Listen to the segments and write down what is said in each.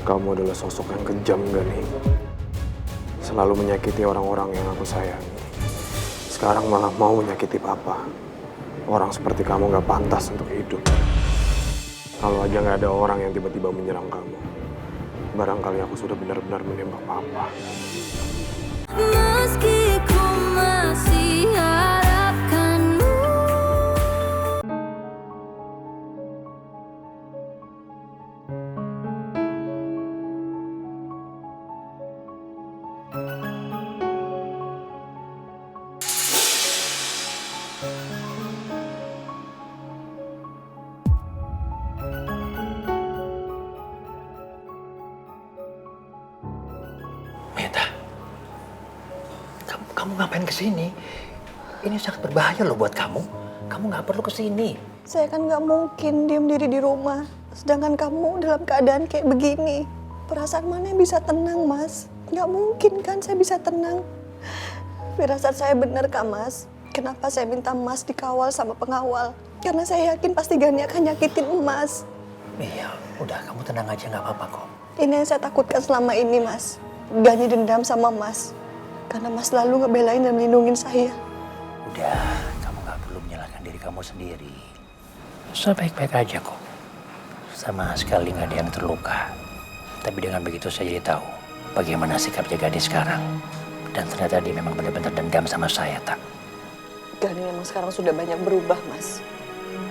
Kamu adalah sosok yang kejam, Gani. Selalu menyakiti orang-orang yang aku sayangi. Sekarang malah mau menyakiti papa. Orang seperti kamu gak pantas untuk hidup. Kalau aja gak ada orang yang tiba-tiba menyerang kamu, barangkali aku sudah benar-benar menembak papa. Meski ku masih harapkanmu. Meta, kamu ngapain kesini? Ini sangat berbahaya loh buat kamu. Kamu nggak perlu kesini. Saya kan nggak mungkin diem diri di rumah, sedangkan kamu dalam keadaan kayak begini. Perasaan mana yang bisa tenang, Mas? Nggak mungkin kan saya bisa tenang. Firasat saya benar, Kak, Mas. Kenapa saya minta Mas dikawal sama pengawal? Karena saya yakin pasti Gani akan nyakitin Mas. Iya, udah kamu tenang aja, nggak apa-apa kok. Ini yang saya takutkan selama ini, Mas. Gani dendam sama Mas. Karena Mas selalu ngebelain dan melindungin saya. Udah, kamu nggak perlu menyalahkan diri kamu sendiri. Saya baik-baik aja kok. Sama sekali nggak ada yang terluka. Tapi dengan begitu saya jadi tahu bagaimana sikapnya Gadis sekarang. Dan ternyata dia memang benar-benar dendam sama saya, tak? Gani memang sekarang sudah banyak berubah, Mas.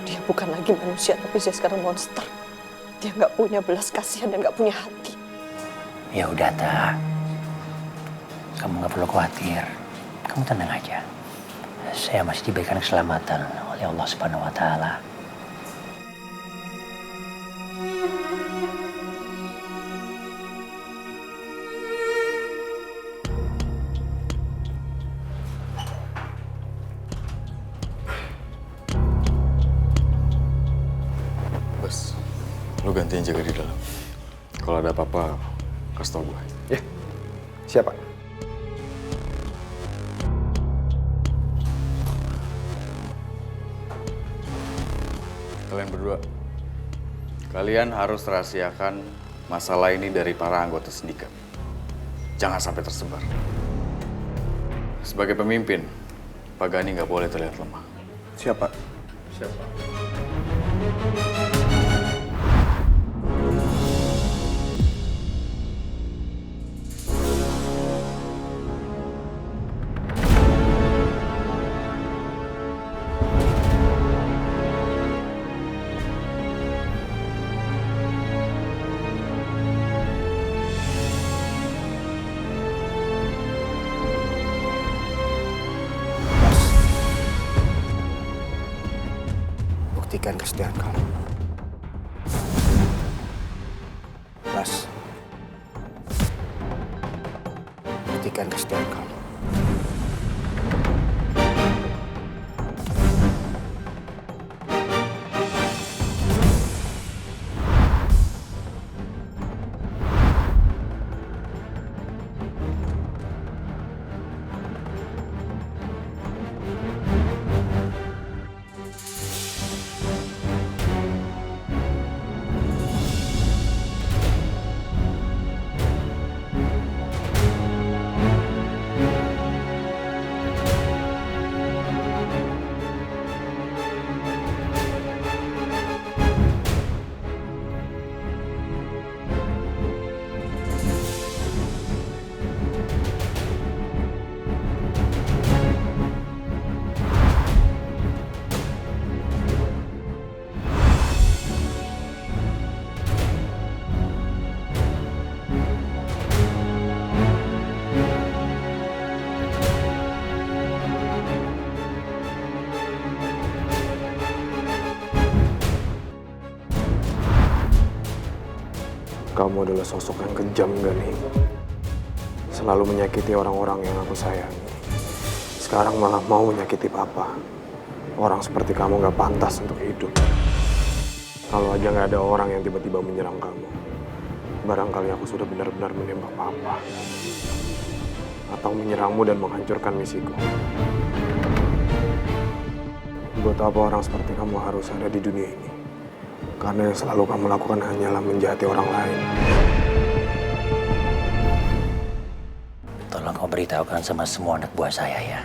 Dia bukan lagi manusia, tapi dia sekarang monster. Dia nggak punya belas kasihan dan nggak punya hati. Ya udah, tak. Kamu nggak perlu khawatir. Kamu tenang aja. Saya masih diberikan keselamatan oleh Allah Subhanahu Wa Taala. Bos, lu gantiin jaga di dalam. Kalau ada apa-apa, kasih tau gue. Ya, siapa? Kalian berdua, kalian harus rahasiakan masalah ini dari para anggota sindikat. Jangan sampai tersebar. Sebagai pemimpin, Pak Gani nggak boleh terlihat lemah. Siapa? Buktikan kesetiaan kamu. Bas. Buktikan kesetiaan kamu. Kamu adalah sosok yang kejam, Gani. Selalu menyakiti orang-orang yang aku sayangi. Sekarang malah mau menyakiti papa. Orang seperti kamu gak pantas untuk hidup. Kalau aja gak ada orang yang tiba-tiba menyerang kamu, barangkali aku sudah benar-benar menembak papa. Atau menyerangmu dan menghancurkan misiku. Buat apa orang seperti kamu harus ada di dunia ini? Karena yang selalu kamu lakukan hanyalah menjahati orang lain. beritahukan sama semua anak buah saya ya.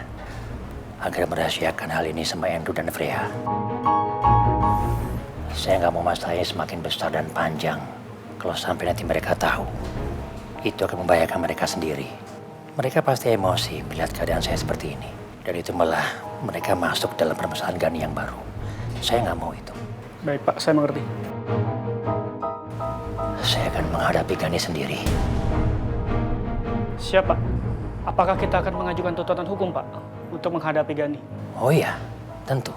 Agar merahasiakan hal ini sama Andrew dan Freya. Saya nggak mau masalahnya semakin besar dan panjang. Kalau sampai nanti mereka tahu, itu akan membahayakan mereka sendiri. Mereka pasti emosi melihat keadaan saya seperti ini. Dan itu malah mereka masuk dalam permasalahan Gani yang baru. Saya nggak mau itu. Baik Pak, saya mengerti. Saya akan menghadapi Gani sendiri. Siap Pak. Apakah kita akan mengajukan tuntutan hukum Pak untuk menghadapi Gani? Oh iya, tentu.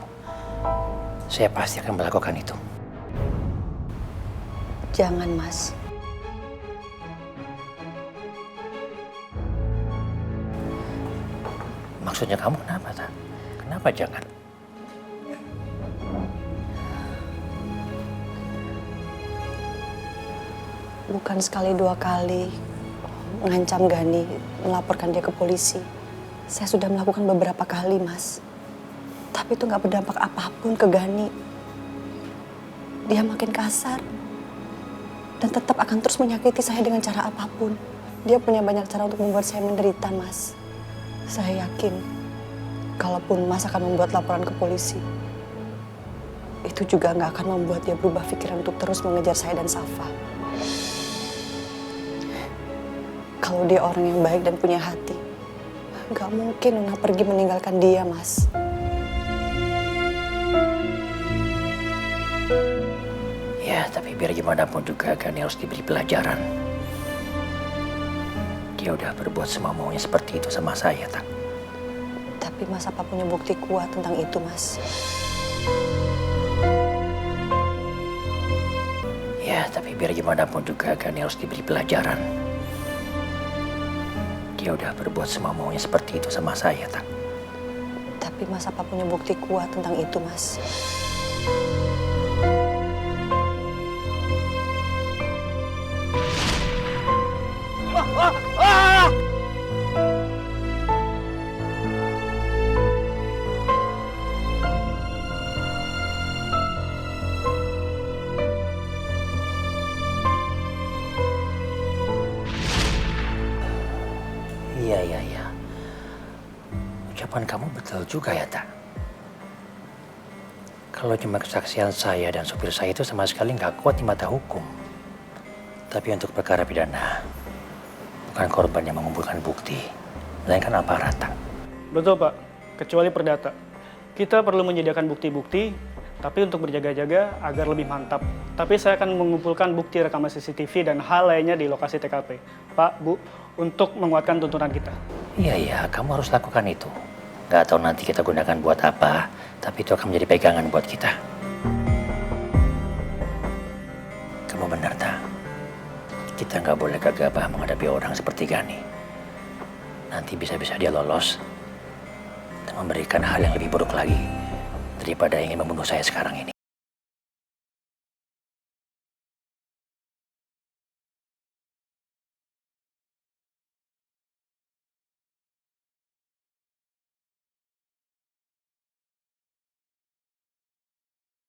Saya pasti akan melakukan itu. Jangan, Mas. Maksudnya kamu kenapa, Tak? Kenapa jangan? Bukan sekali dua kali mengancam Gani, melaporkan dia ke polisi. Saya sudah melakukan beberapa kali, Mas. Tapi itu nggak berdampak apapun ke Gani. Dia makin kasar dan tetap akan terus menyakiti saya dengan cara apapun. Dia punya banyak cara untuk membuat saya menderita, Mas. Saya yakin, kalaupun Mas akan membuat laporan ke polisi, itu juga nggak akan membuat dia berubah pikiran untuk terus mengejar saya dan Safa. Kalau dia orang yang baik dan punya hati, nggak mungkin Nona pergi meninggalkan dia, Mas. Ya, tapi biar gimana pun juga Gani harus diberi pelajaran. Dia udah berbuat semua maunya seperti itu sama saya, Tak. Tapi Mas apa punya bukti kuat tentang itu, Mas? Ya, tapi biar gimana pun juga Gani harus diberi pelajaran. Dia udah berbuat semua maunya seperti itu sama saya, Tak. Tapi Mas apa punya bukti kuat tentang itu, Mas? Iya. Ucapan kamu betul juga ya, Tak. Kalau cuma kesaksian saya dan supir saya itu sama sekali nggak kuat di mata hukum. Tapi untuk perkara pidana, bukan korban yang mengumpulkan bukti, melainkan aparat, Tak. Betul Pak, kecuali perdata. Kita perlu menyediakan bukti-bukti, tapi untuk berjaga-jaga agar lebih mantap. Tapi saya akan mengumpulkan bukti rekaman CCTV dan hal lainnya di lokasi TKP. Pak, Bu, untuk menguatkan tuntutan kita. Iya, kamu harus lakukan itu. Nggak tahu nanti kita gunakan buat apa, tapi itu akan menjadi pegangan buat kita. Kamu benar, Tak. Kita nggak boleh gegabah menghadapi orang seperti Gani. Nanti bisa-bisa dia lolos dan memberikan hal yang lebih buruk lagi daripada ingin membunuh saya sekarang ini.